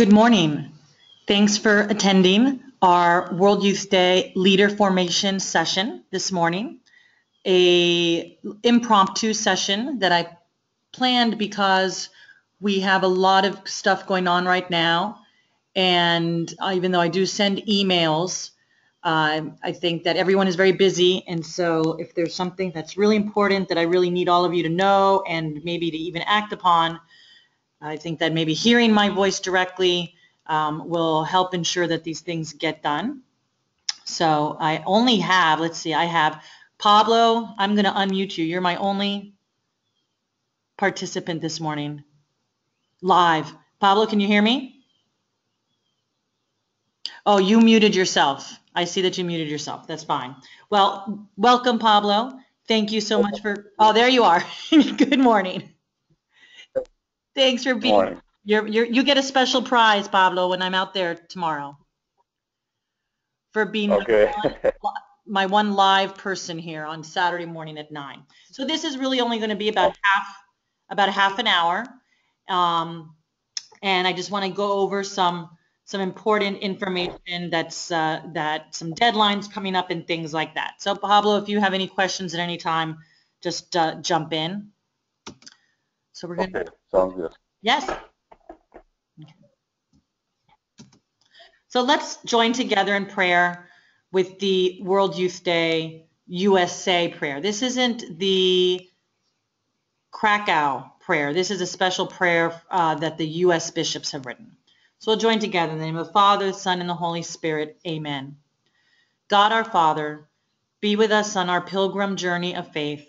Good morning. Thanks for attending our World Youth Day Leader Formation session this morning. A impromptu session that I planned because we have a lot of stuff going on right now. And even though I do send emails, I think that everyone is very busy. And so if there's something that's really important that I really need all of you to know and maybe to even act upon, I think that maybe hearing my voice directly will help ensure that these things get done. So I only have, let's see, I have Pablo. I'm going to unmute you. You're my only participant this morning. Live. Pablo, can you hear me? Oh, you muted yourself. I see that you muted yourself. That's fine. Well, welcome, Pablo. Thank you so much for, oh, there you are. Good morning. Thanks for being, you get a special prize, Pablo, when I'm out there tomorrow for being Okay. my one live person here on Saturday morning at 9. So this is really only going to be about half an hour. And I just want to go over some important information that's that some deadlines coming up and things like that. So Pablo, if you have any questions at any time, just jump in. So we're going to. Okay, sounds good. Yes. Okay. So let's join together in prayer with the World Youth Day USA prayer. This isn't the Krakow prayer. This is a special prayer that the U.S. bishops have written. So we'll join together in the name of the Father, the Son, and the Holy Spirit. Amen. God our Father, be with us on our pilgrim journey of faith.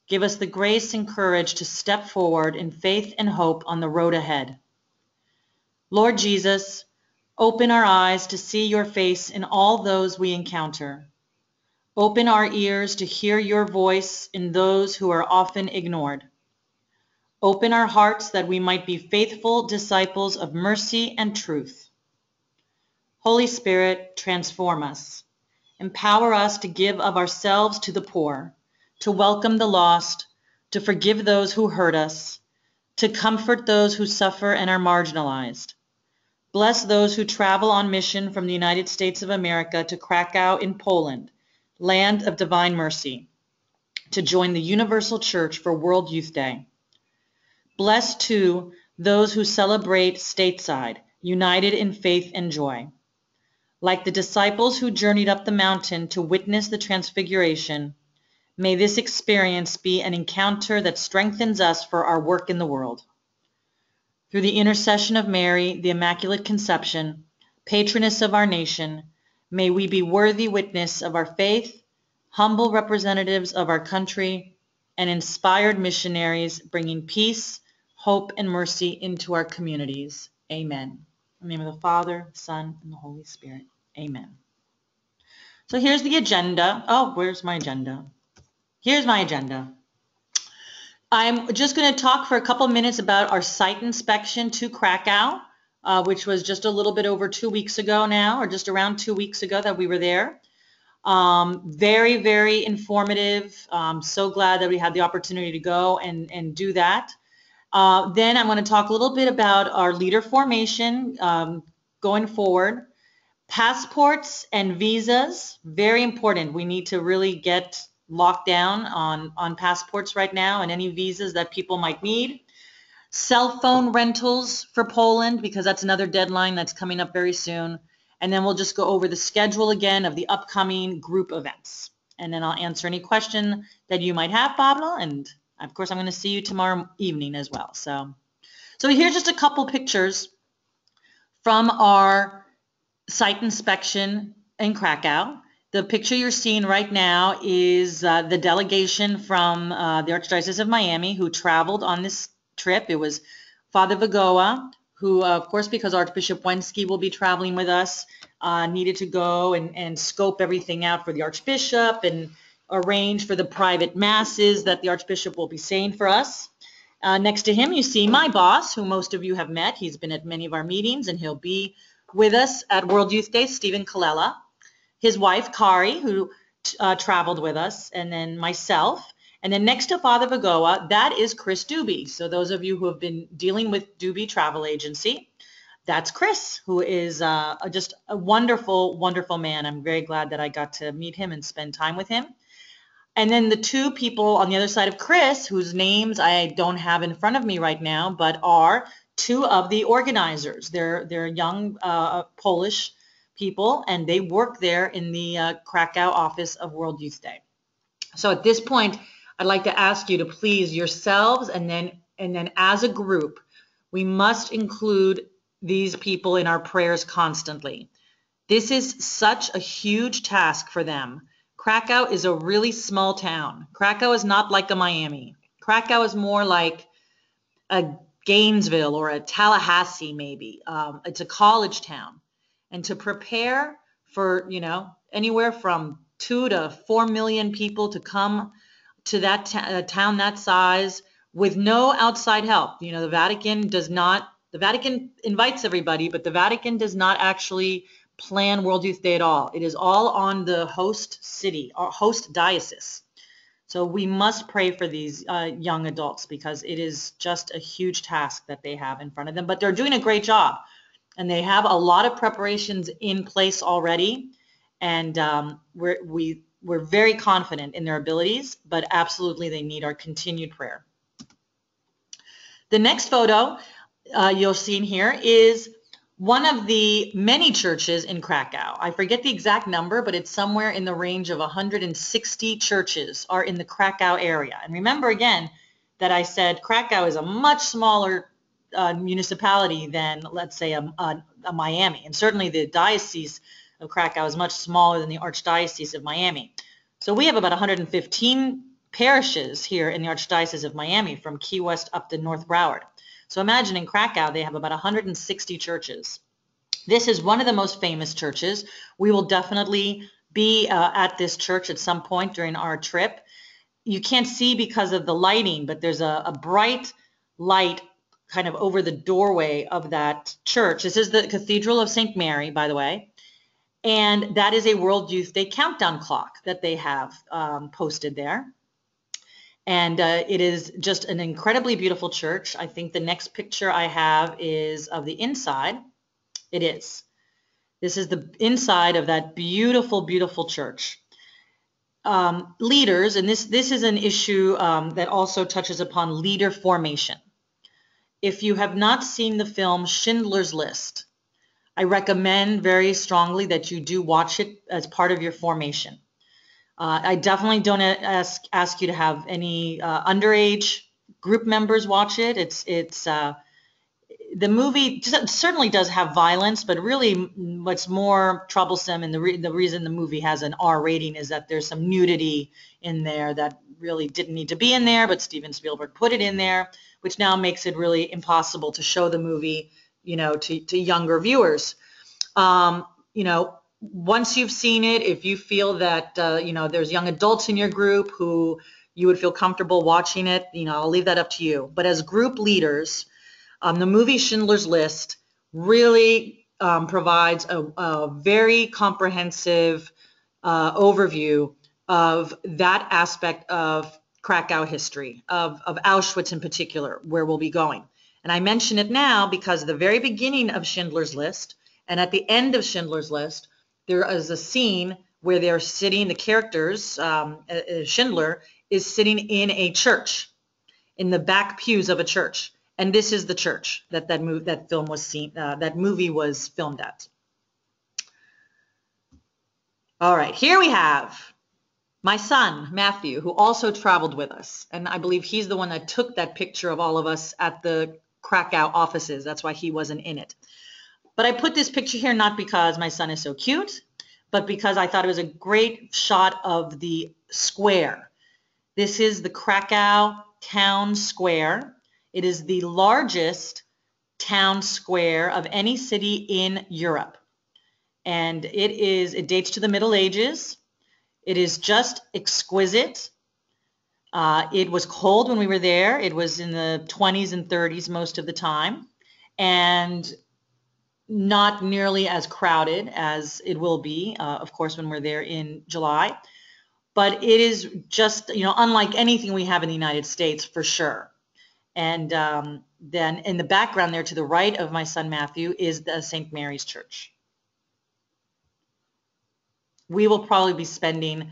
Give us the grace and courage to step forward in faith and hope on the road ahead. Lord Jesus, open our eyes to see your face in all those we encounter. Open our ears to hear your voice in those who are often ignored. Open our hearts that we might be faithful disciples of mercy and truth. Holy Spirit, transform us. Empower us to give of ourselves to the poor, to welcome the lost, to forgive those who hurt us, to comfort those who suffer and are marginalized. Bless those who travel on mission from the United States of America to Krakow in Poland, land of divine mercy, to join the Universal Church for World Youth Day. Bless, too, those who celebrate stateside, united in faith and joy. Like the disciples who journeyed up the mountain to witness the transfiguration, may this experience be an encounter that strengthens us for our work in the world. Through the intercession of Mary, the Immaculate Conception, patroness of our nation, may we be worthy witness of our faith, humble representatives of our country, and inspired missionaries bringing peace, hope, and mercy into our communities. Amen. In the name of the Father, the Son, and the Holy Spirit. Amen. So here's the agenda. Oh, where's my agenda? Here's my agenda. I'm just going to talk for a couple minutes about our site inspection to Krakow, which was just a little bit over 2 weeks ago now, or just around 2 weeks ago that we were there. Very, very informative. So glad that we had the opportunity to go and do that. Then I'm going to talk a little bit about our leader formation going forward. Passports and visas, very important. We need to really get locked down on passports right now and any visas that people might need. Cell phone rentals for Poland, because that's another deadline that's coming up very soon. And then we'll just go over the schedule again of the upcoming group events. And then I'll answer any question that you might have, Pablo. And of course, I'm going to see you tomorrow evening as well. So here's just a couple pictures from our site inspection in Krakow. The picture you're seeing right now is the delegation from the Archdiocese of Miami who traveled on this trip. It was Father Vagoa, who, of course, because Archbishop Wenski will be traveling with us, needed to go and scope everything out for the Archbishop and arrange for the private masses that the Archbishop will be saying for us. Next to him, you see my boss, who most of you have met. He's been at many of our meetings, and he'll be with us at World Youth Day, Stephen Colella. His wife, Kari, who traveled with us, and then myself. And then next to Father Vagoa, that is Chris Doobie. So those of you who have been dealing with Doobie Travel Agency, that's Chris, who is just a wonderful, wonderful man. I'm very glad that I got to meet him and spend time with him. And then the two people on the other side of Chris, whose names I don't have in front of me right now, but are two of the organizers. They're young Polish people, and they work there in the Krakow office of World Youth Day. So at this point, I'd like to ask you to please yourselves and then as a group, we must include these people in our prayers constantly. This is such a huge task for them. Krakow is a really small town. Krakow is not like a Miami. Krakow is more like a Gainesville or a Tallahassee, maybe. It's a college town. And to prepare for, anywhere from 2 to 4 million people to come to that town that size with no outside help. The Vatican invites everybody, but the Vatican does not actually plan World Youth Day at all. It is all on the host city or host diocese. So we must pray for these young adults because it is just a huge task that they have in front of them. But they're doing a great job, and they have a lot of preparations in place already. And we're very confident in their abilities, but absolutely they need our continued prayer. The next photo you'll see in here is one of the many churches in Krakow. I forget the exact number, but it's somewhere in the range of 160 churches are in the Krakow area. And remember again that I said Krakow is a much smaller municipality than, let's say, a Miami. And certainly the diocese of Krakow is much smaller than the Archdiocese of Miami. So we have about 115 parishes here in the Archdiocese of Miami, from Key West up to North Broward. So imagine in Krakow, they have about 160 churches. This is one of the most famous churches. We will definitely be at this church at some point during our trip. You can't see because of the lighting, but there's a bright light kind of over the doorway of that church. This is the Cathedral of St. Mary, by the way. And that is a World Youth Day countdown clock that they have posted there. And it is just an incredibly beautiful church. I think the next picture I have is of the inside. It is. This is the inside of that beautiful, beautiful church. Leaders, and this is an issue that also touches upon leader formation. If you have not seen the film Schindler's List, I recommend very strongly that you do watch it as part of your formation. I definitely don't ask you to have any underage group members watch it. The movie certainly does have violence, but really what's more troublesome and the reason the movie has an R rating is that there's some nudity in there that really didn't need to be in there, but Steven Spielberg put it in there, which now makes it really impossible to show the movie, to younger viewers. Once you've seen it, if you feel that, there's young adults in your group who you would feel comfortable watching it, I'll leave that up to you. But as group leaders, the movie Schindler's List really provides a very comprehensive overview of that aspect of Krakow history, of Auschwitz in particular, where we'll be going. And I mention it now because at the very beginning of Schindler's List and at the end of Schindler's List, there is a scene where they're sitting, the characters, Schindler is sitting in a church, in the back pews of a church. And this is the church that that movie was filmed at. All right, here we have my son, Matthew, who also traveled with us. And I believe he's the one that took that picture of all of us at the Krakow offices. That's why he wasn't in it. But I put this picture here not because my son is so cute, but because I thought it was a great shot of the square. This is the Krakow town square. It is the largest town square of any city in Europe. And it dates to the Middle Ages. It is just exquisite. It was cold when we were there. It was in the 20s and 30s most of the time. And not nearly as crowded as it will be, of course, when we're there in July. But it is just, unlike anything we have in the United States, for sure. And then in the background there to the right of my son Matthew is the St. Mary's Church. We will probably be spending,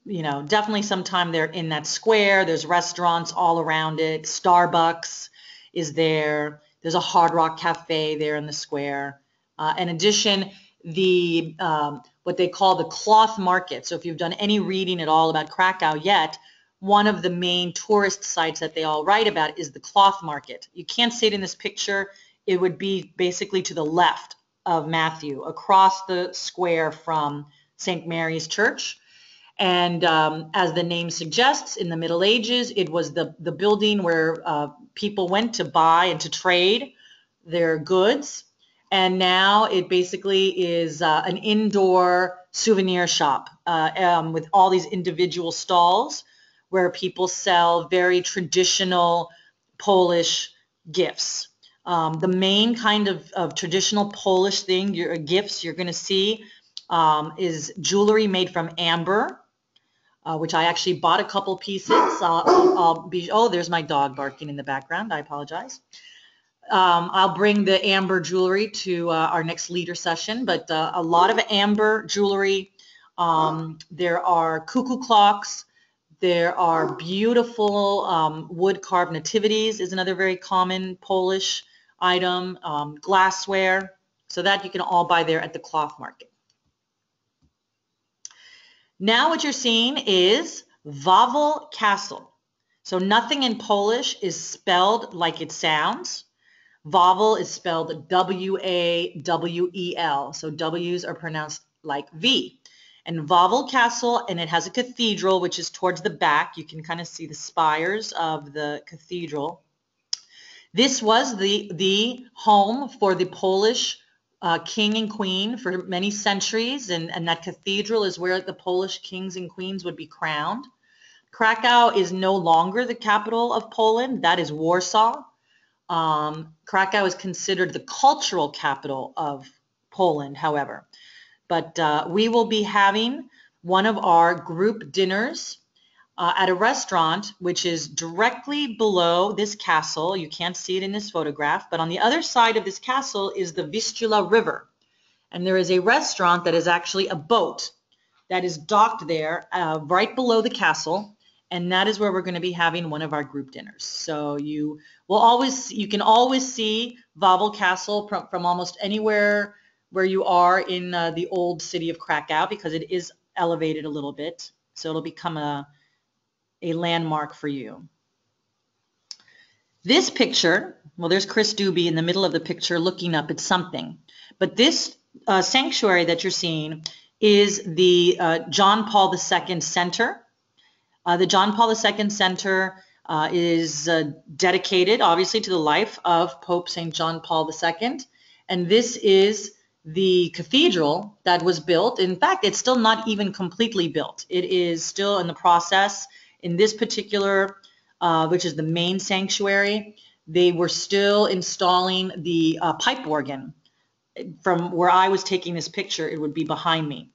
definitely some time there in that square. There's restaurants all around it. Starbucks is there. There's a Hard Rock Cafe there in the square. In addition, the what they call the cloth market. So if you've done any reading at all about Krakow yet, one of the main tourist sites that they all write about is the cloth market. You can't see it in this picture. It would be basically to the left of Matthew, across the square from St. Mary's Church. And as the name suggests, in the Middle Ages, it was the building where people went to buy and to trade their goods. And now it basically is an indoor souvenir shop with all these individual stalls where people sell very traditional Polish gifts. The main kind of traditional Polish gifts you're going to see is jewelry made from amber, which I actually bought a couple pieces. Oh, there's my dog barking in the background. I apologize. I'll bring the amber jewelry to our next leader session, but a lot of amber jewelry. There are cuckoo clocks. There are beautiful wood-carved nativities is another very common Polish item. Glassware. So that you can all buy there at the cloth market. Now what you're seeing is Wawel Castle. So nothing in Polish is spelled like it sounds. Wawel is spelled W-A-W-E-L. So W's are pronounced like V. And Wawel Castle, and it has a cathedral, which is towards the back. You can kind of see the spires of the cathedral. This was the home for the Polish king and queen for many centuries, and that cathedral is where the Polish kings and queens would be crowned. Krakow is no longer the capital of Poland. That is Warsaw. Krakow is considered the cultural capital of Poland, however. But we will be having one of our group dinners at a restaurant which is directly below this castle. You can't see it in this photograph, but on the other side of this castle is the Vistula River. And there is a restaurant that is actually a boat that is docked there right below the castle. And that is where we're going to be having one of our group dinners. So you can always see Wawel Castle from almost anywhere where you are in the old city of Krakow, because it is elevated a little bit. So it'll become a landmark for you. This picture, well, there's Chris Doobie in the middle of the picture looking up at something. But this sanctuary that you're seeing is the John Paul II Center. The John Paul II Center is dedicated, obviously, to the life of Pope St. John Paul II. And this is the cathedral that was built. In fact, it's still not even completely built. It is still in the process. In this particular, which is the main sanctuary, they were still installing the pipe organ. From where I was taking this picture, it would be behind me.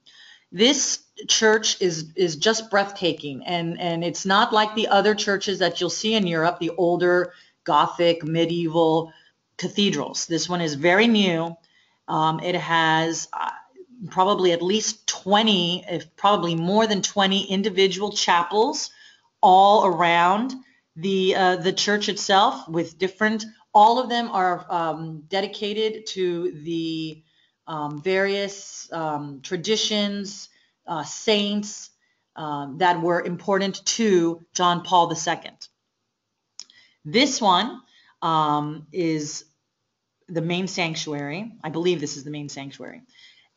This church is just breathtaking, and it's not like the other churches that you'll see in Europe, the older Gothic medieval cathedrals. This one is very new. It has probably at least 20, if probably more than 20 individual chapels all around the church itself, with different, all of them are dedicated to the various traditions, saints that were important to John Paul II. This one is the main sanctuary. I believe this is the main sanctuary.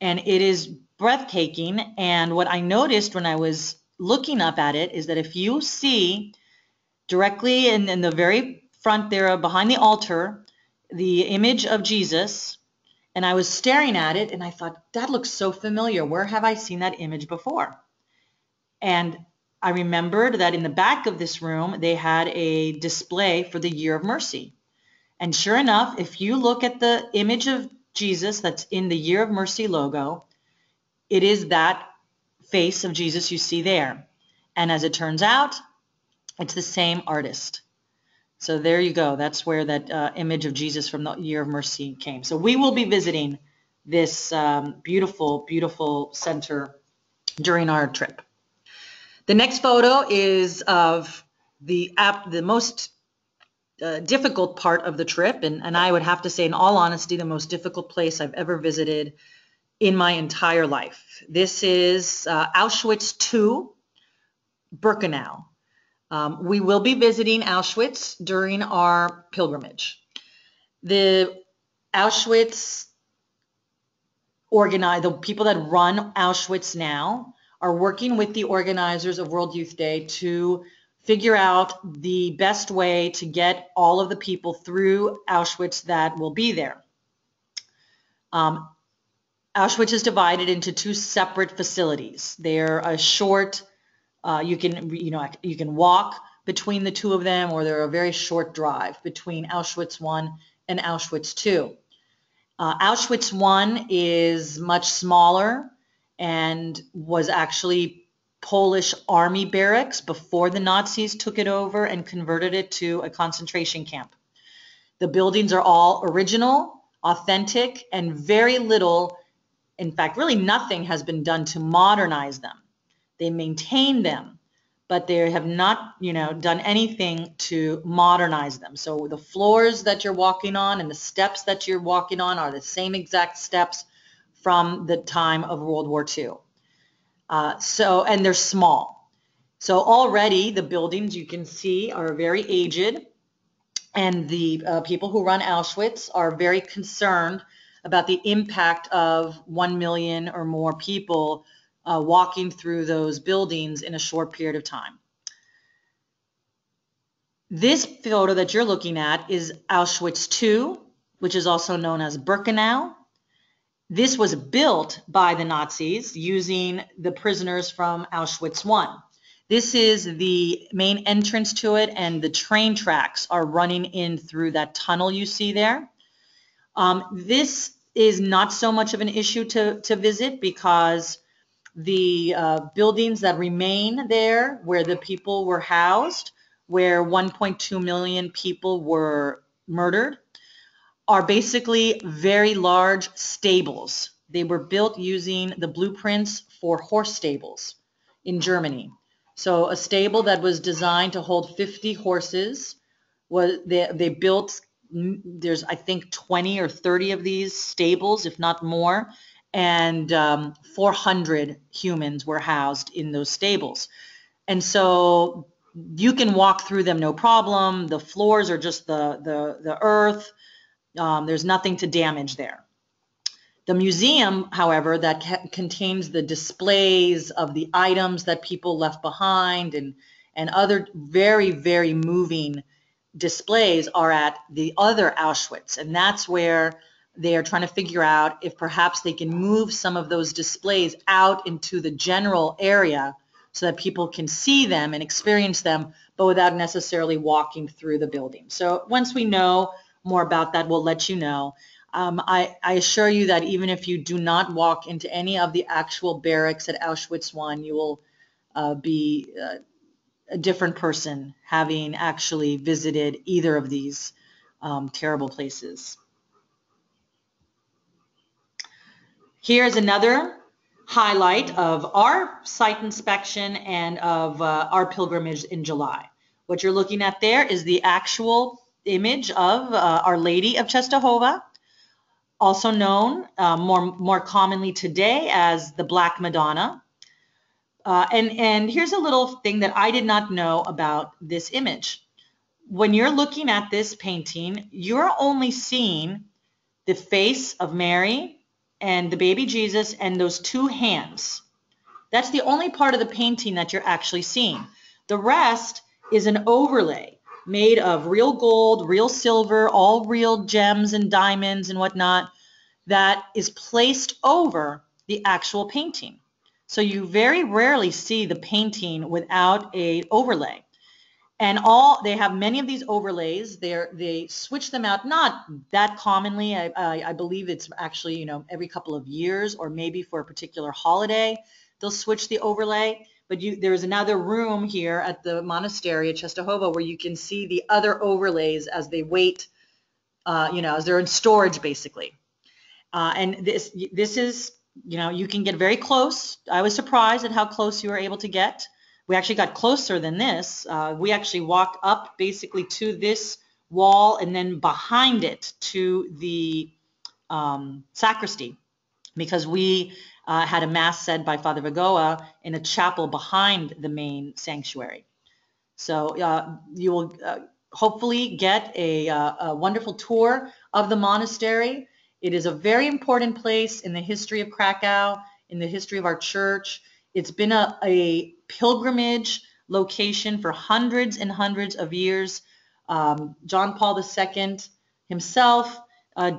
And it is breathtaking. And what I noticed when I was looking up at it is that if you see directly in the very front there behind the altar, the image of Jesus, and I was staring at it and I thought, that looks so familiar. Where have I seen that image before? And I remembered that in the back of this room, they had a display for the Year of Mercy. And sure enough, if you look at the image of Jesus that's in the Year of Mercy logo, it is that face of Jesus you see there. And as it turns out, it's the same artist. So there you go. That's where that image of Jesus from the Year of Mercy came. So we will be visiting this beautiful, beautiful center during our trip. The next photo is of the most difficult part of the trip, and I would have to say, in all honesty, the most difficult place I've ever visited in my entire life. This is Auschwitz II, Birkenau. We will be visiting Auschwitz during our pilgrimage. The Auschwitz the people that run Auschwitz now are working with the organizers of World Youth Day to figure out the best way to get all of the people through Auschwitz that will be there. Auschwitz is divided into two separate facilities. They're a short, you can walk between the two of them, or they're a very short drive between Auschwitz I and Auschwitz II. Auschwitz I is much smaller and was actually Polish army barracks before the Nazis took it over and converted it to a concentration camp. The buildings are all original, authentic, and very little, in fact, really nothing has been done to modernize them. They maintain them, but they have not, done anything to modernize them. So the floors that you're walking on and the steps that you're walking on are the same exact steps from the time of World War II. And they're small. So already the buildings you can see are very aged, and the people who run Auschwitz are very concerned about the impact of 1 million or more people walking through those buildings in a short period of time. This photo that you're looking at is Auschwitz II, which is also known as Birkenau. This was built by the Nazis using the prisoners from Auschwitz I. This is the main entrance to it, and the train tracks are running in through that tunnel you see there. This is not so much of an issue to visit, because the buildings that remain there where the people were housed, where 1.2 million people were murdered, are basically very large stables. They were built using the blueprints for horse stables in Germany. So a stable that was designed to hold 50 horses, they built, there's I think 20 or 30 of these stables, if not more, and 400 humans were housed in those stables. And so you can walk through them no problem. The floors are just the earth. There's nothing to damage there. The museum, however, that contains the displays of the items that people left behind and other very, very moving displays, are at the other Auschwitz. And that's where they are trying to figure out if perhaps they can move some of those displays out into the general area so that people can see them and experience them, but without necessarily walking through the building. So once we know more about that, we'll let you know. I assure you that even if you do not walk into any of the actual barracks at Auschwitz I, you will be a different person having actually visited either of these terrible places. Here's another highlight of our site inspection and of our pilgrimage in July. What you're looking at there is the actual image of Our Lady of Czestochowa, also known more commonly today as the Black Madonna. And here's a little thing that I did not know about this image. When you're looking at this painting, you're only seeing the face of Mary and the baby Jesus and those two hands. That's the only part of the painting that you're actually seeing. The rest is an overlay made of real gold, real silver, all real gems and diamonds and whatnot, that is placed over the actual painting. So you very rarely see the painting without an overlay. And they have many of these overlays. They switch them out, not that commonly. I believe it's actually, every couple of years, or maybe for a particular holiday, they'll switch the overlay. but there is another room here at the monastery at Czestochowa where you can see the other overlays as they wait, as they're in storage basically. And this is, you can get very close. I was surprised at how close you were able to get. We actually got closer than this. We actually walked up basically to this wall and then behind it to the sacristy, because we had a mass said by Father Vagoa in a chapel behind the main sanctuary. So you will hopefully get a wonderful tour of the monastery. It is a very important place in the history of Krakow, in the history of our church. It's been a pilgrimage location for hundreds and hundreds of years. John Paul II himself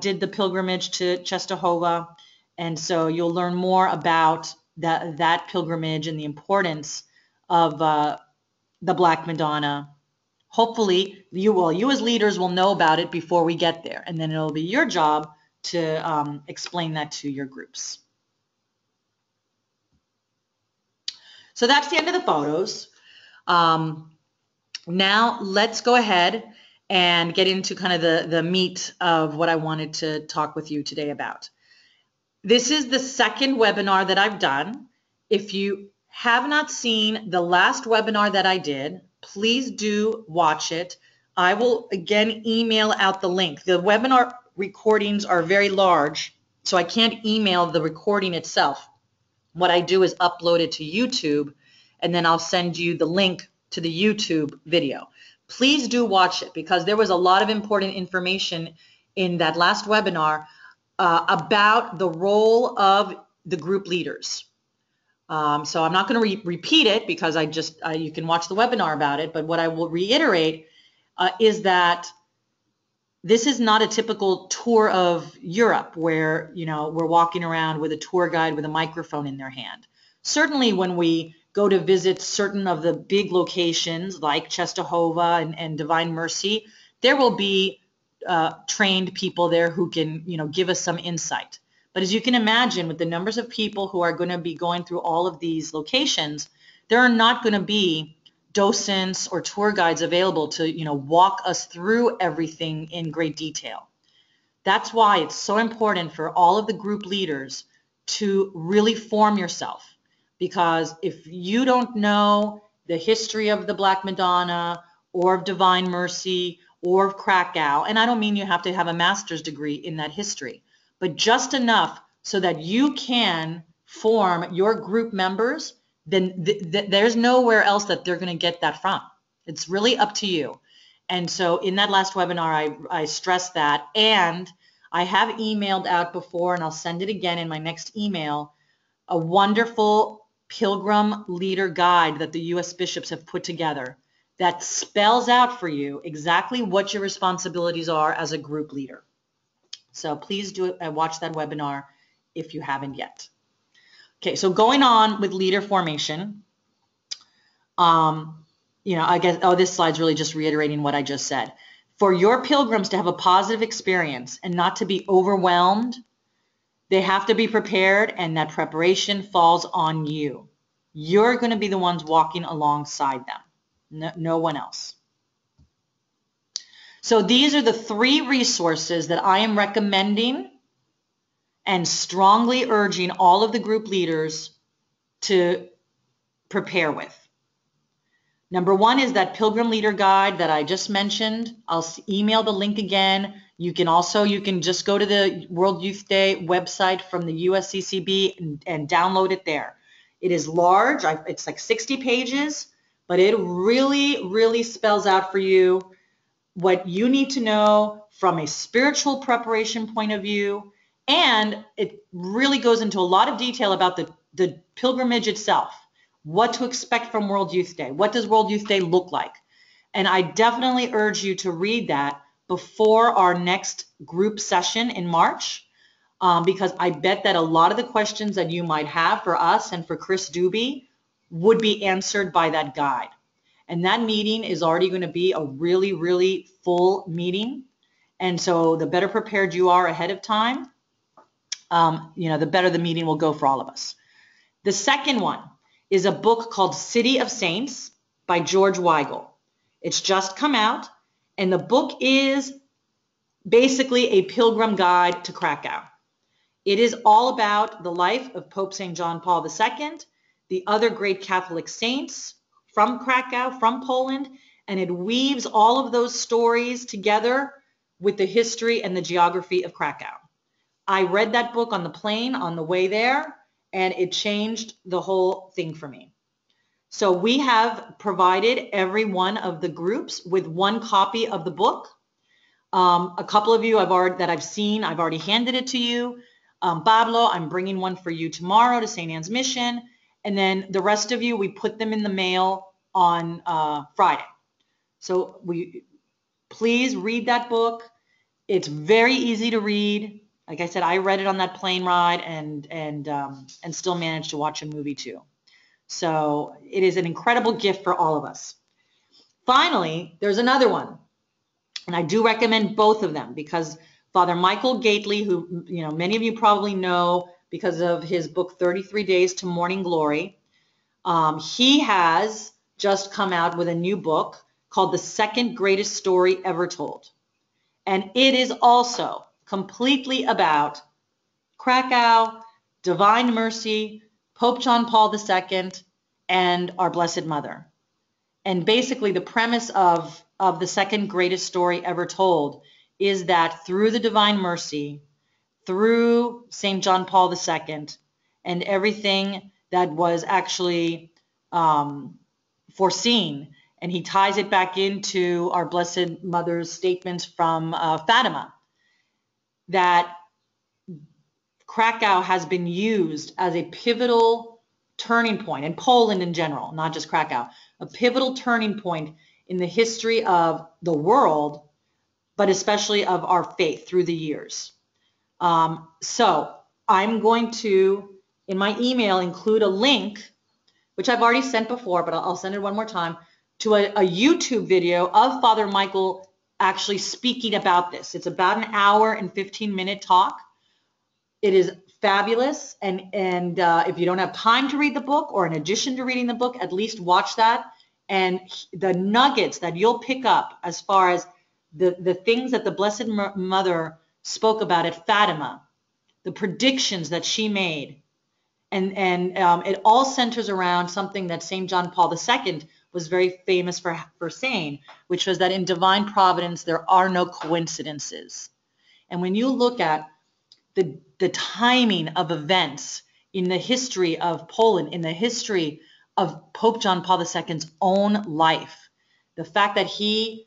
did the pilgrimage to Czestochowa, and so you'll learn more about that pilgrimage and the importance of the Black Madonna. Hopefully, you as leaders will know about it before we get there, and then it'll be your job to explain that to your groups. So that's the end of the photos. Now let's go ahead and get into kind of the meat of what I wanted to talk with you today about. This is the second webinar that I've done. If you have not seen the last webinar that I did, please do watch it. I will again email out the link. The webinar recordings are very large, so I can't email the recording itself. What I do is upload it to YouTube, and then I'll send you the link to the YouTube video. Please do watch it, because there was a lot of important information in that last webinar about the role of the group leaders. So I'm not going to repeat it, because you can watch the webinar about it, but what I will reiterate is that this is not a typical tour of Europe where, we're walking around with a tour guide with a microphone in their hand. Certainly when we go to visit certain of the big locations like Czestochowa and Divine Mercy, there will be trained people there who can, give us some insight. But as you can imagine, with the numbers of people who are going to be going through all of these locations, there are not going to be docents or tour guides available to, walk us through everything in great detail. That's why it's so important for all of the group leaders to really form yourself, because if you don't know the history of the Black Madonna or of Divine Mercy or of Krakow, and I don't mean you have to have a master's degree in that history, but just enough so that you can form your group members, then there's nowhere else that they're going to get that from. It's really up to you. And so in that last webinar, I stressed that, and I have emailed out before, and I'll send it again in my next email, a wonderful pilgrim leader guide that the U.S. bishops have put together that spells out for you exactly what your responsibilities are as a group leader. So please do watch that webinar if you haven't yet. Okay, so going on with leader formation, I guess, this slide's really just reiterating what I just said. For your pilgrims to have a positive experience and not to be overwhelmed, they have to be prepared, and that preparation falls on you. You're going to be the ones walking alongside them, no one else. So these are the 3 resources that I am recommending and strongly urging all of the group leaders to prepare with. Number 1 is that Pilgrim Leader Guide that I just mentioned. I'll email the link again. You can just go to the World Youth Day website from the USCCB and download it there. It is large. It's like 60 pages, but it really, really spells out for you what you need to know from a spiritual preparation point of view, and it really goes into a lot of detail about the pilgrimage itself, what to expect from World Youth Day, what does World Youth Day look like. And I definitely urge you to read that before our next group session in March, because I bet that a lot of the questions that you might have for us and for Chris Doobie would be answered by that guide. And that meeting is already going to be a really, really full meeting. And so the better prepared you are ahead of time, the better the meeting will go for all of us. The second one is a book called City of Saints by George Weigel. It's just come out, and the book is basically a pilgrim guide to Krakow. It is all about the life of Pope St. John Paul II, the other great Catholic saints from Krakow, from Poland, and it weaves all of those stories together with the history and the geography of Krakow. I read that book on the plane on the way there, and it changed the whole thing for me. So we have provided every one of the groups with one copy of the book. A couple of you I've already handed it to you. Pablo, I'm bringing one for you tomorrow to St. Anne's Mission. And then the rest of you, we put them in the mail on Friday. So please read that book. It's very easy to read. Like I said, I read it on that plane ride and still managed to watch a movie too. So it is an incredible gift for all of us. Finally, there's another one. And I do recommend both of them because Father Michael Gately, who many of you probably know because of his book 33 Days to Morning Glory, he has just come out with a new book called The Second Greatest Story Ever Told. And it is also completely about Krakow, Divine Mercy, Pope John Paul II, and our Blessed Mother. And basically the premise of the second greatest story ever told is that through the Divine Mercy, through St. John Paul II, and everything that was actually foreseen, and he ties it back into our Blessed Mother's statement from Fatima, that Krakow has been used as a pivotal turning point, and Poland in general, not just Krakow, a pivotal turning point in the history of the world, but especially of our faith through the years. So I'm going to, in my email, include a link, which I've already sent before, but I'll send it one more time, to a YouTube video of Father Michael actually speaking about this. It's about an hour and 15-minute talk. It is fabulous, and if you don't have time to read the book, or in addition to reading the book, at least watch that, and the nuggets that you'll pick up as far as the things that the Blessed Mother spoke about at Fatima, the predictions that she made, and it all centers around something that St. John Paul II was very famous for saying, which was that in divine providence there are no coincidences. And when you look at the timing of events in the history of Poland, in the history of Pope John Paul II's own life, the fact that he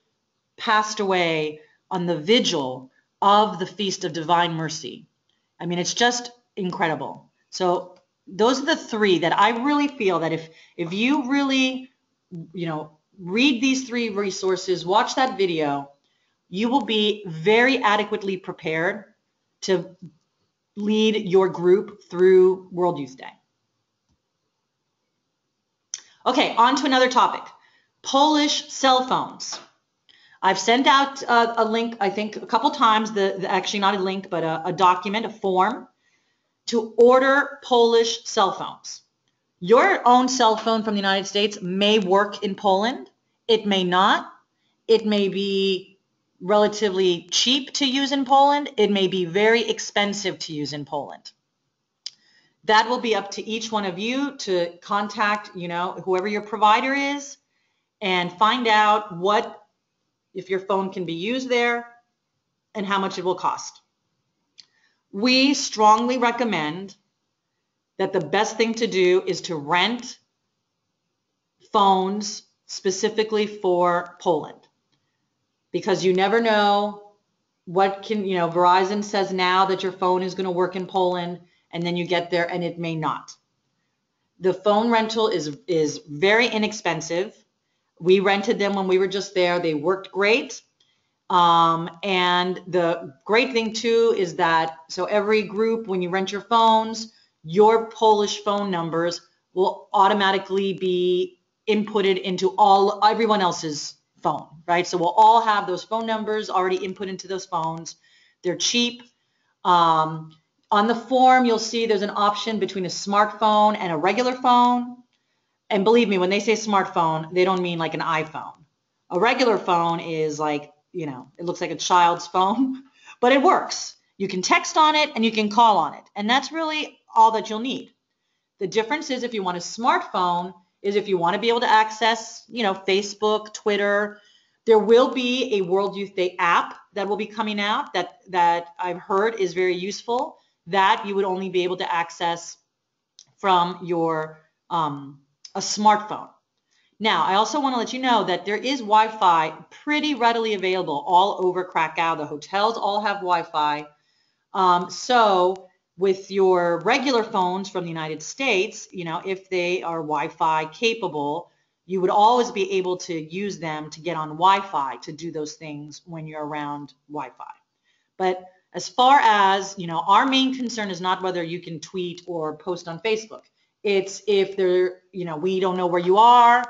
passed away on the vigil of the Feast of Divine Mercy, I mean, it's just incredible. So those are the three that I really feel that if you really, read these three resources, watch that video, you will be very adequately prepared to lead your group through World Youth Day. Okay, on to another topic. Polish cell phones. I've sent out a link, I think, a couple times, actually not a link, but a document, a form, to order Polish cell phones. Your own cell phone from the United States may work in Poland. It may not. It may be relatively cheap to use in Poland. It may be very expensive to use in Poland. That will be up to each one of you to contact, whoever your provider is, and find out if your phone can be used there and how much it will cost. We strongly recommend that the best thing to do is to rent phones specifically for Poland, because you never know Verizon says now that your phone is going to work in Poland, and then you get there and it may not. The phone rental is very inexpensive. We rented them when we were just there. They worked great. And the great thing too is that, so every group, when you rent your phones, your Polish phone numbers will automatically be inputted into everyone else's phone, right? So we'll all have those phone numbers already input into those phones. They're cheap. On the form, you'll see there's an option between a smartphone and a regular phone. And believe me, when they say smartphone, they don't mean like an iPhone. A regular phone is like, it looks like a child's phone, but it works. You can text on it and you can call on it. And that's really all that you'll need. The difference is if you want a smartphone is if you want to be able to access, Facebook, Twitter. There will be a World Youth Day app that will be coming out that I've heard is very useful, that you would only be able to access from your a smartphone. Now, I also want to let you know that there is Wi-Fi pretty readily available all over Krakow. The hotels all have Wi-Fi. So with your regular phones from the United States, if they are Wi-Fi capable, you would always be able to use them to get on Wi-Fi to do those things when you're around Wi-Fi. But as far as, our main concern is not whether you can tweet or post on Facebook. It's if we don't know where you are,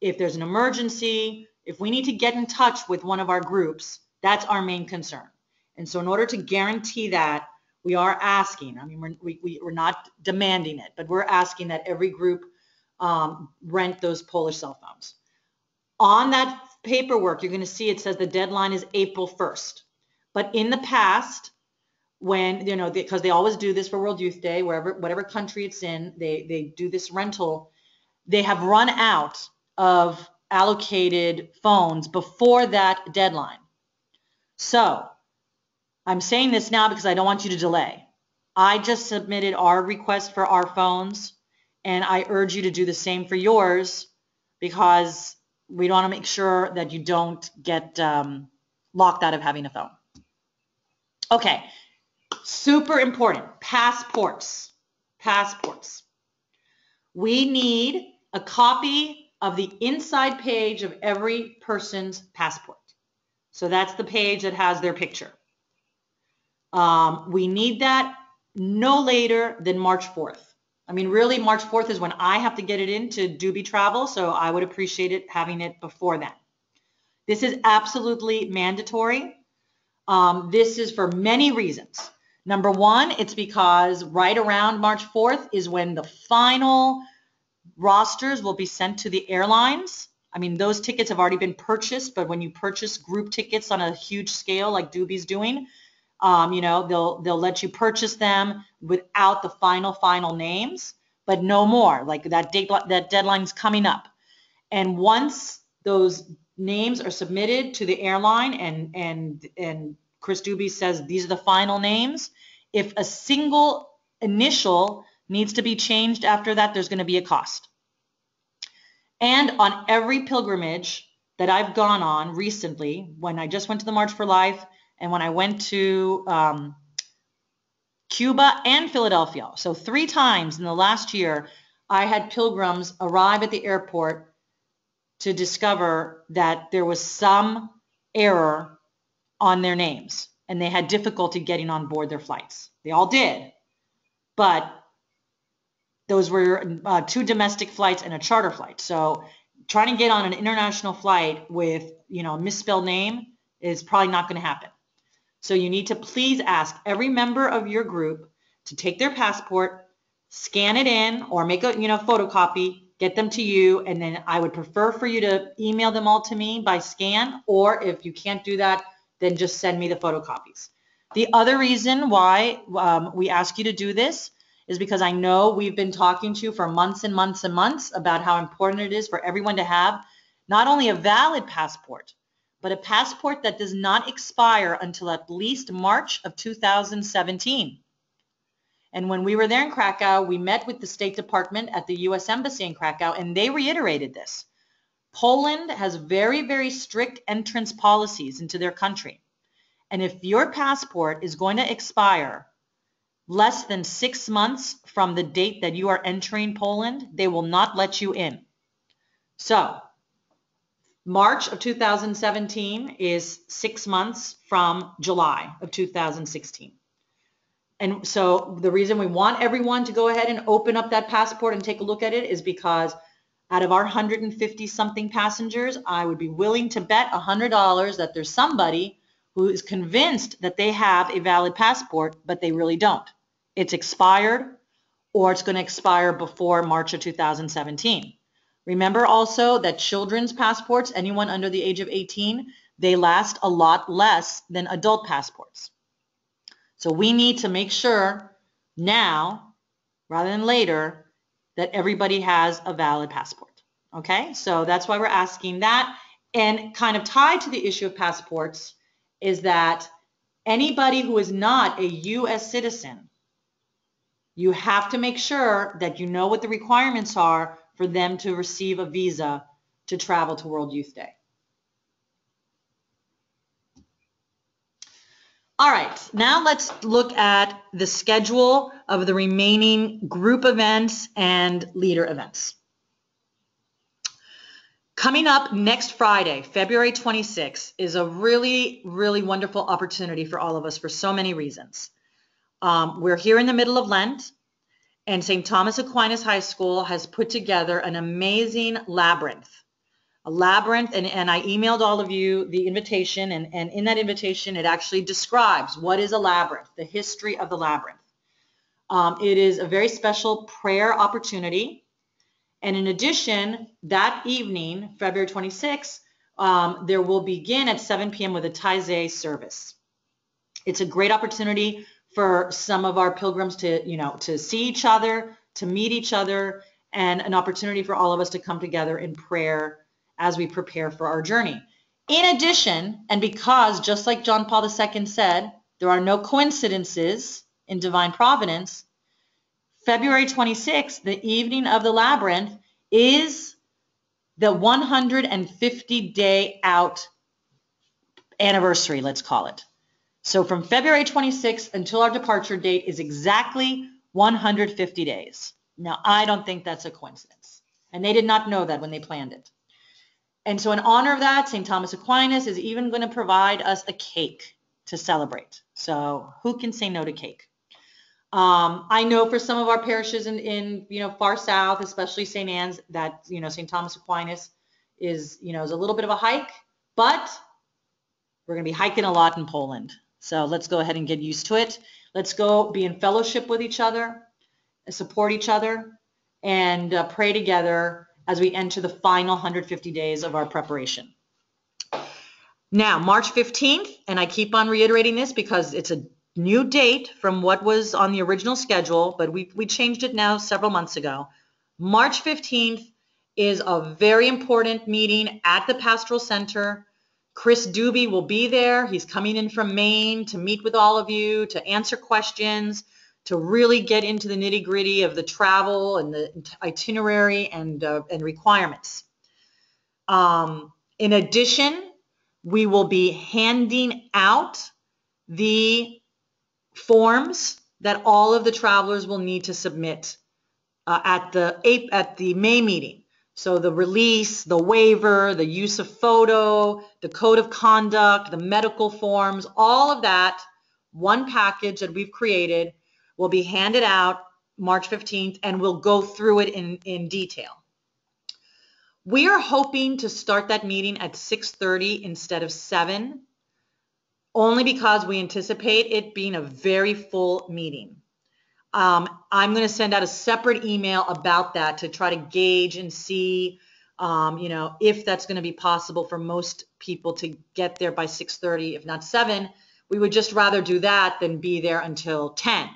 if there's an emergency, if we need to get in touch with one of our groups, that's our main concern. And so in order to guarantee that, we are asking, we're not demanding it, but we're asking that every group rent those Polish cell phones. On that paperwork, you're going to see it says the deadline is April 1st. But in the past, when, because they always do this for World Youth Day, whatever country it's in, they do this rental, they have run out of allocated phones before that deadline. So I'm saying this now because I don't want you to delay. I just submitted our request for our phones, and I urge you to do the same for yours because we want to make sure that you don't get locked out of having a phone. Okay, super important, passports. Passports. We need a copy of the inside page of every person's passport. So that's the page that has their picture. We need that no later than March 4th. Really, March 4th is when I have to get it into Doobie Travel, so I would appreciate it having it before then. This is absolutely mandatory. This is for many reasons. Number one, it's because right around March 4th is when the final rosters will be sent to the airlines. Those tickets have already been purchased, but when you purchase group tickets on a huge scale like Doobie's doing, they'll let you purchase them without the final names, but no more. Like that deadline's coming up. And once those names are submitted to the airline and Chris Doobie says these are the final names, if a single initial needs to be changed after that, there's going to be a cost. And on every pilgrimage that I've gone on recently, when I just went to the March for Life and when I went to Cuba and Philadelphia, so 3 times in the last year, I had pilgrims arrive at the airport to discover that there was some error on their names and they had difficulty getting on board their flights. They all did, but those were 2 domestic flights and a charter flight. So trying to get on an international flight with, a misspelled name is probably not going to happen. So you need to please ask every member of your group to take their passport, scan it in, or make a photocopy, get them to you, and then I would prefer for you to email them all to me by scan, or if you can't do that, then just send me the photocopies. The other reason why we ask you to do this is because I know we've been talking to you for months and months and months about how important it is for everyone to have not only a valid passport, but a passport that does not expire until at least March of 2017. And when we were there in Krakow, we met with the State Department at the U.S. Embassy in Krakow, and they reiterated this. Poland has very, very strict entrance policies into their country. And if your passport is going to expire less than 6 months from the date that you are entering Poland, they will not let you in. So March of 2017 is 6 months from July of 2016. And so the reason we want everyone to go ahead and open up that passport and take a look at it is because out of our 150 something passengers, I would be willing to bet $100 that there's somebody who is convinced that they have a valid passport, but they really don't. It's expired, or it's going to expire before March of 2017. Remember also that children's passports, anyone under the age of 18, they last a lot less than adult passports. So we need to make sure now, rather than later, that everybody has a valid passport. Okay, so that's why we're asking that. And kind of tied to the issue of passports is that anybody who is not a U.S. citizen, you have to make sure that you know what the requirements are for them to receive a visa to travel to World Youth Day. All right, now let's look at the schedule of the remaining group events and leader events. Coming up next Friday, February 26th, is a really, really wonderful opportunity for all of us for so many reasons. We're here in the middle of Lent, and St. Thomas Aquinas High School has put together an amazing labyrinth. A labyrinth, and I emailed all of you the invitation, and in that invitation it actually describes what is a labyrinth, the history of the labyrinth. It is a very special prayer opportunity, and in addition, that evening, February 26th, there will begin at 7 p.m. with a Taizé service. It's a great opportunity for some of our pilgrims to see each other, to meet each other, and an opportunity for all of us to come together in prayer as we prepare for our journey. In addition, and because just like John Paul II said, there are no coincidences in divine providence, February 26th, the evening of the labyrinth, is the 150-day out anniversary, let's call it. So from February 26th until our departure date is exactly 150 days. Now, I don't think that's a coincidence. And they did not know that when they planned it. And so in honor of that, St. Thomas Aquinas is even going to provide us a cake to celebrate. So who can say no to cake? I know for some of our parishes in far south, especially St. Anne's, that St. Thomas Aquinas is a little bit of a hike, but we're going to be hiking a lot in Poland. So let's go ahead and get used to it. Let's go be in fellowship with each other, support each other, and pray together as we enter the final 150 days of our preparation. Now, March 15th, and I keep on reiterating this because it's a new date from what was on the original schedule, but we changed it now several months ago. March 15th is a very important meeting at the Pastoral Center. Chris Doobie will be there. He's coming in from Maine to meet with all of you, to answer questions, to really get into the nitty-gritty of the travel and the itinerary and requirements. In addition, we will be handing out the forms that all of the travelers will need to submit at the May meeting. So the release, the waiver, the use of photo, the code of conduct, the medical forms, all of that, one package that we've created, will be handed out March 15th, and we'll go through it in detail. We are hoping to start that meeting at 6:30 instead of 7, only because we anticipate it being a very full meeting. I'm going to send out a separate email about that to try to gauge and see, if that's going to be possible for most people to get there by 6:30, if not 7. We would just rather do that than be there until 10.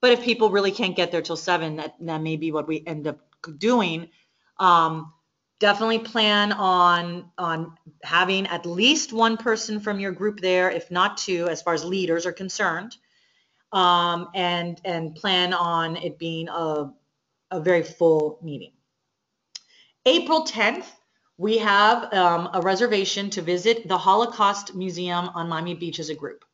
But if people really can't get there till 7, that may be what we end up doing. Definitely plan on having at least one person from your group there, if not two, as far as leaders are concerned. And plan on it being a very full meeting. April 10th, we have a reservation to visit the Holocaust Museum on Miami Beach as a group.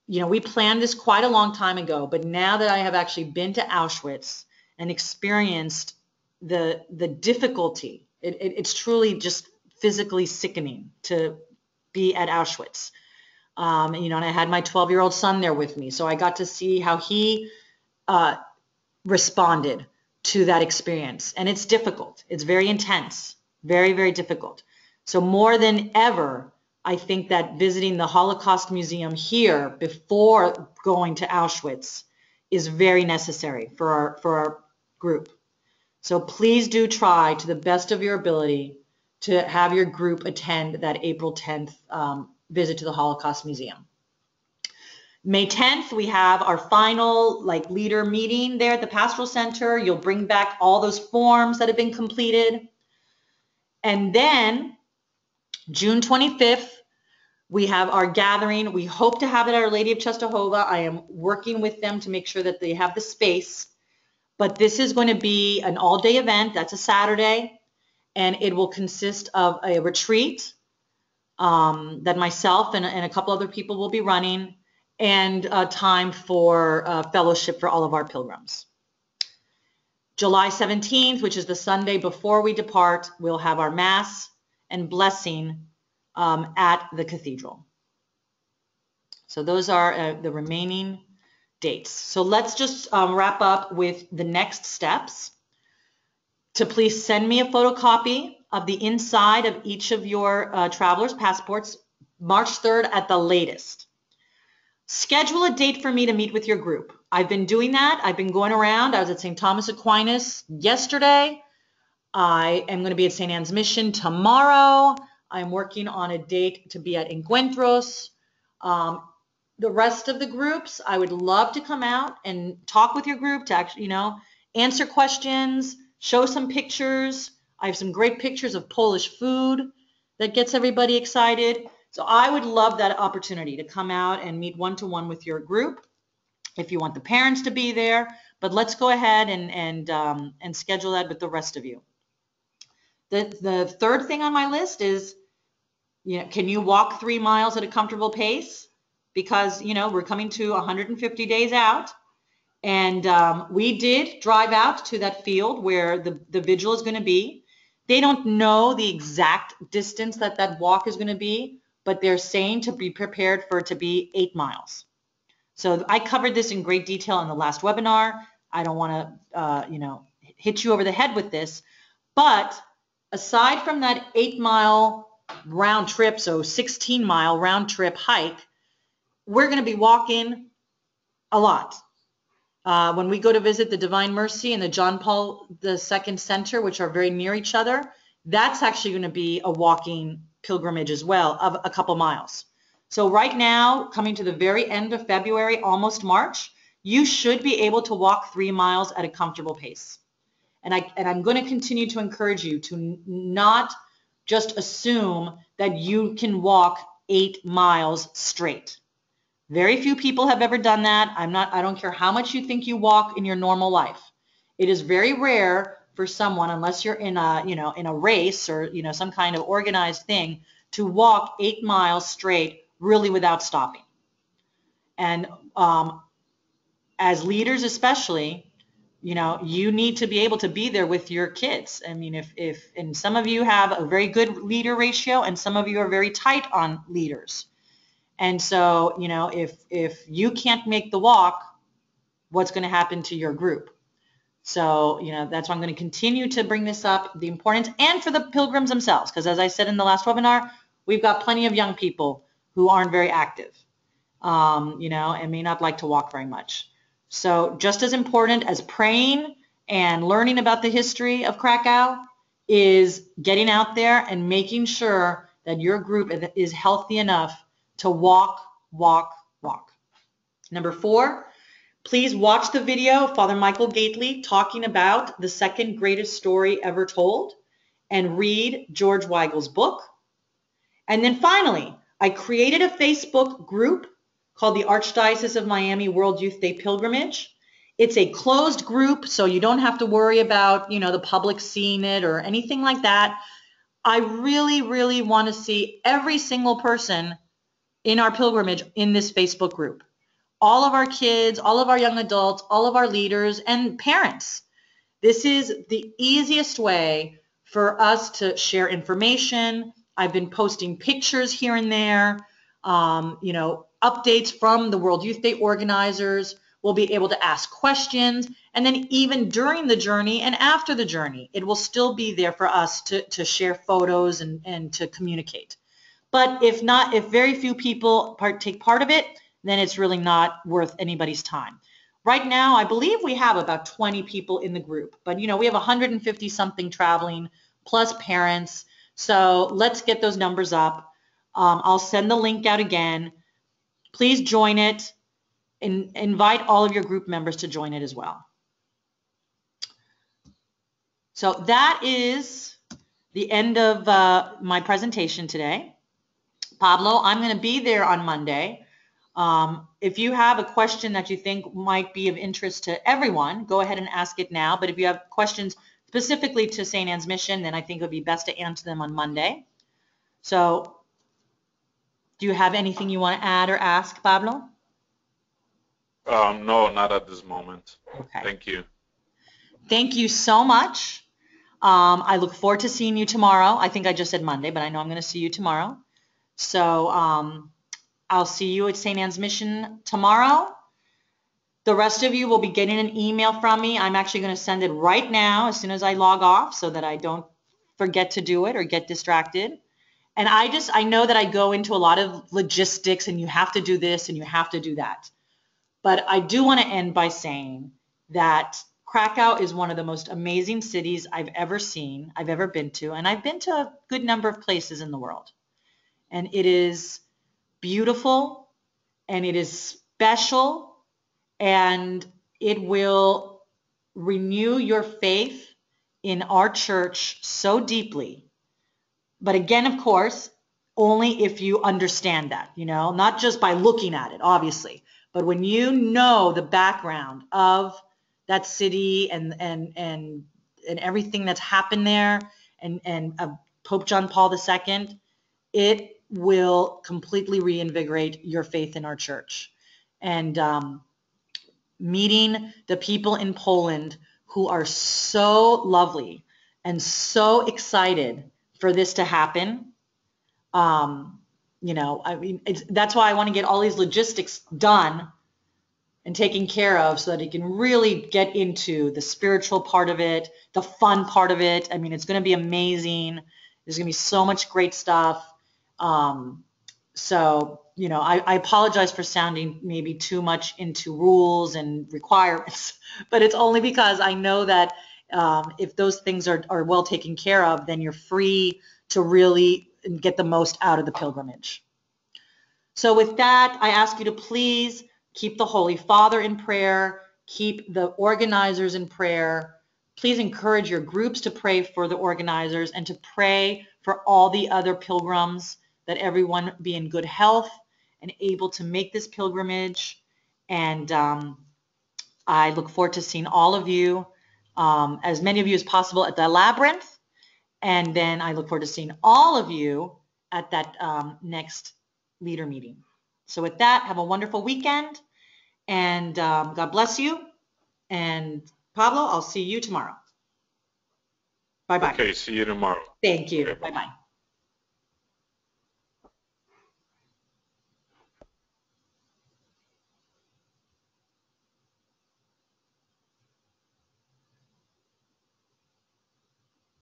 We planned this quite a long time ago, but now that I have actually been to Auschwitz and experienced the difficulty, it's truly just physically sickening to be at Auschwitz. And I had my 12-year-old son there with me, so I got to see how he responded to that experience. And it's difficult. It's very intense, very, very difficult. So more than ever, I think that visiting the Holocaust Museum here before going to Auschwitz is very necessary for our group. So please do try to the best of your ability to have your group attend that April 10th visit to the Holocaust Museum. May 10th, we have our final leader meeting there at the Pastoral Center. You'll bring back all those forms that have been completed. And then June 25th, we have our gathering. We hope to have it at Our Lady of Czestochowa. I am working with them to make sure that they have the space. But this is going to be an all-day event. That's a Saturday. And it will consist of a retreat that myself and a couple other people will be running, and time for fellowship for all of our pilgrims. July 17th, which is the Sunday before we depart, we'll have our Mass and blessing at the cathedral. So those are the remaining dates. So let's just wrap up with the next steps. To please send me a photocopy of the inside of each of your travelers' passports, March 3rd at the latest. Schedule a date for me to meet with your group. I've been doing that. I've been going around. I was at St. Thomas Aquinas yesterday. I am going to be at St. Anne's Mission tomorrow. I'm working on a date to be at Encuentros. The rest of the groups, I would love to come out and talk with your group to actually, answer questions, show some pictures. I have some great pictures of Polish food that gets everybody excited. So I would love that opportunity to come out and meet one-to-one with your group if you want the parents to be there. But let's go ahead and schedule that with the rest of you. The third thing on my list is, can you walk 3 miles at a comfortable pace? Because, we're coming to 150 days out. And we did drive out to that field where the vigil is going to be. They don't know the exact distance that walk is going to be, but they're saying to be prepared for it to be 8 miles. So I covered this in great detail in the last webinar. I don't want to, hit you over the head with this. But aside from that 8-mile round trip, so 16-mile round trip hike, we're going to be walking a lot. When we go to visit the Divine Mercy and the John Paul II Center, which are very near each other, that's actually going to be a walking pilgrimage as well of a couple miles. So right now, coming to the very end of February, almost March, you should be able to walk 3 miles at a comfortable pace. And I'm going to continue to encourage you to not just assume that you can walk 8 miles straight. Very few people have ever done that. I don't care how much you think you walk in your normal life. It is very rare for someone, unless you're in a race or, some kind of organized thing, to walk 8 miles straight really without stopping. And as leaders especially, you need to be able to be there with your kids. I mean, and some of you have a very good leader ratio and some of you are very tight on leaders. And so, if you can't make the walk, what's going to happen to your group? So, that's why I'm going to continue to bring this up, the importance, and for the pilgrims themselves, because as I said in the last webinar, we've got plenty of young people who aren't very active, and may not like to walk very much. So just as important as praying and learning about the history of Krakow is getting out there and making sure that your group is healthy enough to walk. Number 4, please watch the video of Father Michael Gately talking about the second greatest story ever told, and read George Weigel's book. And then finally, I created a Facebook group called the Archdiocese of Miami World Youth Day Pilgrimage. It's a closed group, so you don't have to worry about, the public seeing it or anything like that. I really, really want to see every single person in our pilgrimage in this Facebook group. All of our kids, all of our young adults, all of our leaders and parents. This is the easiest way for us to share information. I've been posting pictures here and there, updates from the World Youth Day organizers. We'll be able to ask questions. And then even during the journey and after the journey, it will still be there for us to share photos and to communicate. But if very few people take part of it, then it's really not worth anybody's time. Right now, I believe we have about 20 people in the group, but you know, we have 150 something traveling plus parents. So let's get those numbers up. I'll send the link out again. Please join it and invite all of your group members to join it as well. So that is the end of my presentation today. Pablo, I'm going to be there on Monday. If you have a question that you think might be of interest to everyone, go ahead and ask it now. But if you have questions specifically to St. Anne's Mission, then I think it would be best to answer them on Monday. So do you have anything you want to add or ask, Pablo? No, not at this moment. Okay. Thank you. Thank you so much. I look forward to seeing you tomorrow. I think I just said Monday, but I know I'm going to see you tomorrow. So I'll see you at St. Anne's Mission tomorrow. The rest of you will be getting an email from me. I'm actually going to send it right now as soon as I log off so that I don't forget to do it or get distracted. And I know that I go into a lot of logistics and you have to do this and you have to do that. But I do want to end by saying that Krakow is one of the most amazing cities I've ever seen, I've ever been to, and I've been to a good number of places in the world. And it is beautiful and it is special and it will renew your faith in our church so deeply. But again, of course, only if you understand that, you know, not just by looking at it, obviously, but when you know the background of that city and everything that's happened there and Pope John Paul II, it will completely reinvigorate your faith in our church. And meeting the people in Poland who are so lovely and so excited for this to happen. You know, I mean, that's why I want to get all these logistics done and taken care of so that he can really get into the spiritual part of it, the fun part of it. I mean, it's going to be amazing. There's going to be so much great stuff. So, you know, I apologize for sounding maybe too much into rules and requirements, but it's only because I know that if those things are well taken care of, then you're free to really get the most out of the pilgrimage. So with that, I ask you to please keep the Holy Father in prayer, keep the organizers in prayer. Please encourage your groups to pray for the organizers and to pray for all the other pilgrims, that everyone be in good health and able to make this pilgrimage. And I look forward to seeing all of you, as many of you as possible at the Labyrinth. And then I look forward to seeing all of you at that next leader meeting. So with that, have a wonderful weekend, and God bless you. And Pablo, I'll see you tomorrow. Bye-bye. Okay, see you tomorrow. Thank you. Okay, bye. Bye-bye.